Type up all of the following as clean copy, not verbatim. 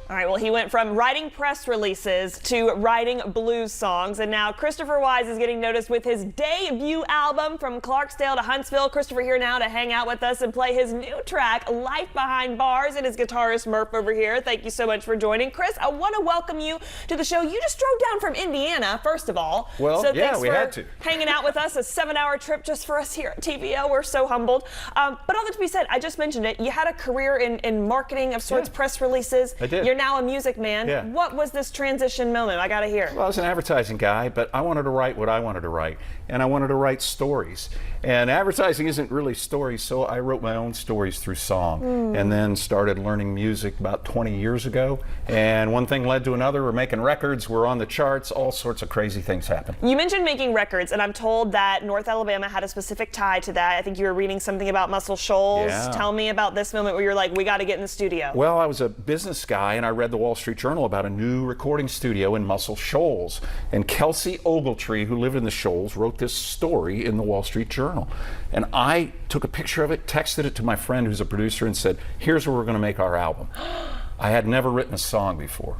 All right, well, he went from writing press releases to writing blues songs, and now Christopher Wyze is getting noticed with his debut album, From Clarksdale to Huntsville. Christopher here now to hang out with us and play his new track, Life Behind Bars, and his guitarist Murph over here. Thank you so much for joining. Chris, I want to welcome you to the show. You just drove down from Indiana, first of all. Well, so yeah, thanks we for had to. hanging out with us, a 7-hour trip just for us here at TVL. We're so humbled. But all that to be said, I just mentioned it. You had a career in marketing of sorts, press releases. I did. You're now a music man. Yeah. What was this transition moment? I got to hear. Well, I was an advertising guy, but I wanted to write what I wanted to write, and I wanted to write stories. And advertising isn't really stories, so I wrote my own stories through song, and then started learning music about 20 years ago. And one thing led to another. We're making records, we're on the charts, all sorts of crazy things happen. You mentioned making records, and I'm told that North Alabama had a specific tie to that. I think you were reading something about Muscle Shoals. Yeah. Tell me about this moment where you're like, we got to get in the studio. Well, I was a business guy, and I read the Wall Street Journal about a new recording studio in Muscle Shoals. And Kelsey Ogletree, who lived in the Shoals, wrote this story in the Wall Street Journal. And I took a picture of it, texted it to my friend who's a producer, and said, here's where we're going to make our album. I had never written a song before.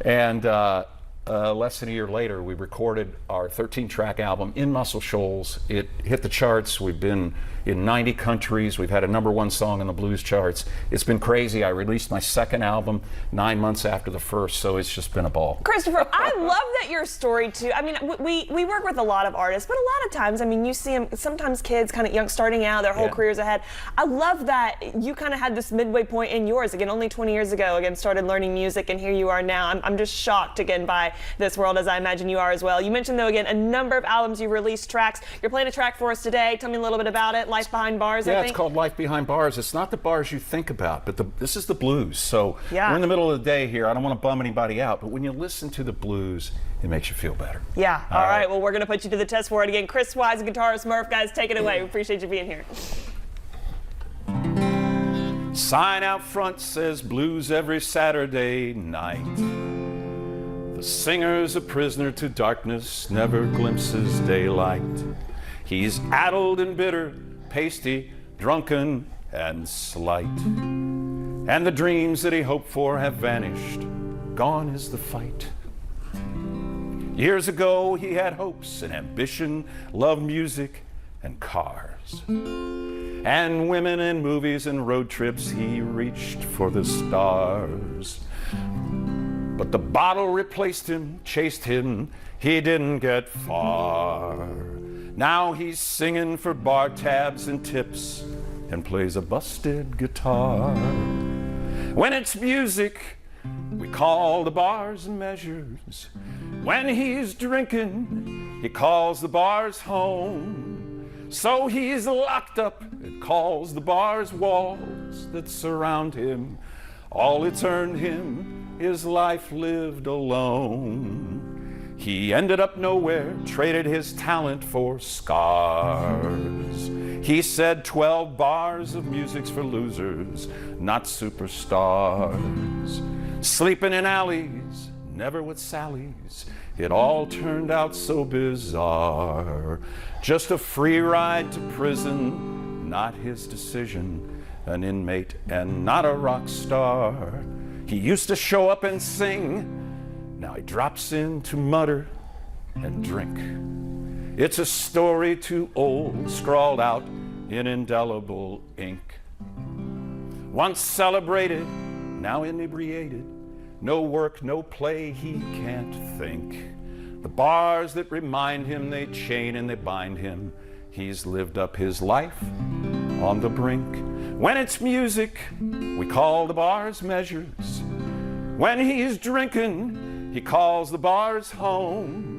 And less than a year later, we recorded our 13-track album in Muscle Shoals. It hit the charts. We've been in 90 countries. We've had a #1 song in the blues charts. It's been crazy. I released my second album 9 months after the first, so it's just been a ball. Christopher, I love that your story too. I mean, we work with a lot of artists, but a lot of times, I mean, you see them, sometimes kids kind of young, starting out, their whole careers ahead. I love that you kind of had this midway point in yours. Again, only 20 years ago, again, started learning music, and here you are now. I'm just shocked, again, by this world, as I imagine you are as well. You mentioned, though, again, a number of albums you released, tracks. You're playing a track for us today. Tell me a little bit about it. Life Behind Bars, I think. Yeah, it's called Life Behind Bars. It's not the bars you think about, but this is the blues. So we're in the middle of the day here. I don't want to bum anybody out, but when you listen to the blues, it makes you feel better. Yeah. All right. Well, we're going to put you to the test for it again. Chris Wyze, guitarist Murph. Guys, take it away. We appreciate you being here. Sign out front says blues every Saturday night. The singer's a prisoner to darkness, never glimpses daylight. He's addled and bitter, pasty, drunken, and slight. And the dreams that he hoped for have vanished. Gone is the fight. Years ago, he had hopes and ambition, loved music and cars. And women and movies and road trips, he reached for the stars. But the bottle replaced him, chased him, he didn't get far. Now he's singing for bar tabs and tips and plays a busted guitar. When it's music, we call the bars measures. When he's drinking, he calls the bars home. So he's locked up and calls the bars walls that surround him. All it's earned him is life lived alone. He ended up nowhere, traded his talent for scars. He said 12 bars of music's for losers, not superstars. Sleeping in alleys, never with Sally's. It all turned out so bizarre. Just a free ride to prison, not his decision. An inmate and not a rock star. He used to show up and sing. Now he drops in to mutter and drink. It's a story too old, scrawled out in indelible ink. Once celebrated, now inebriated. No work, no play, he can't think. The bars that remind him, they chain and they bind him. He's lived up his life on the brink. When it's music, we call the bars measures. When he's drinking, he calls the bars home.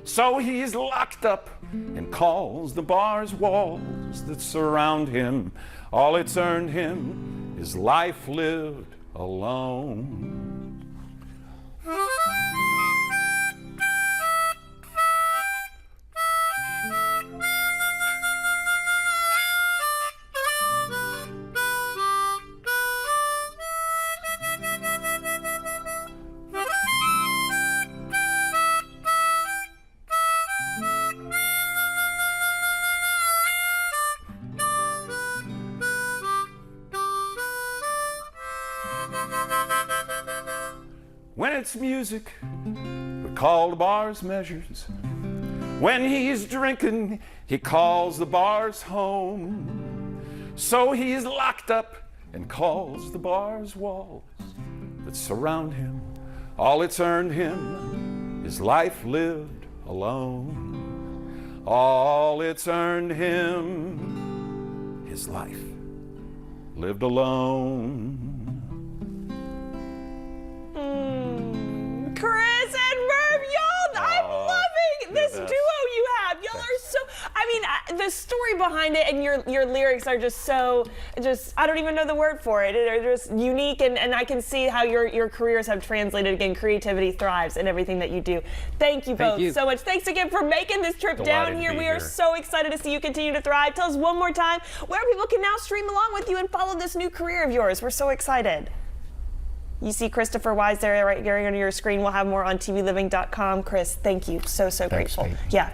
So he's locked up and calls the bars walls that surround him. All it's earned him is life lived alone. When it's music, we call the bars measures. When he's drinking, he calls the bars home. So he's locked up and calls the bars walls that surround him. All it's earned him is life lived alone. All it's earned him is life lived alone. Chris and Merv, y'all, I'm loving this duo you have. Y'all are so, I mean, the story behind it and your lyrics are just so, I don't even know the word for it. They're just unique, and I can see how your careers have translated. Again, creativity thrives in everything that you do. Thank you both so much. Thanks again for making this trip down here. We are so excited to see you continue to thrive. Tell us one more time where people can now stream along with you and follow this new career of yours. We're so excited. You see Christopher Wyze there right here on your screen. We'll have more on tvliving.com. Chris, thank you. So grateful. Kate. Yeah.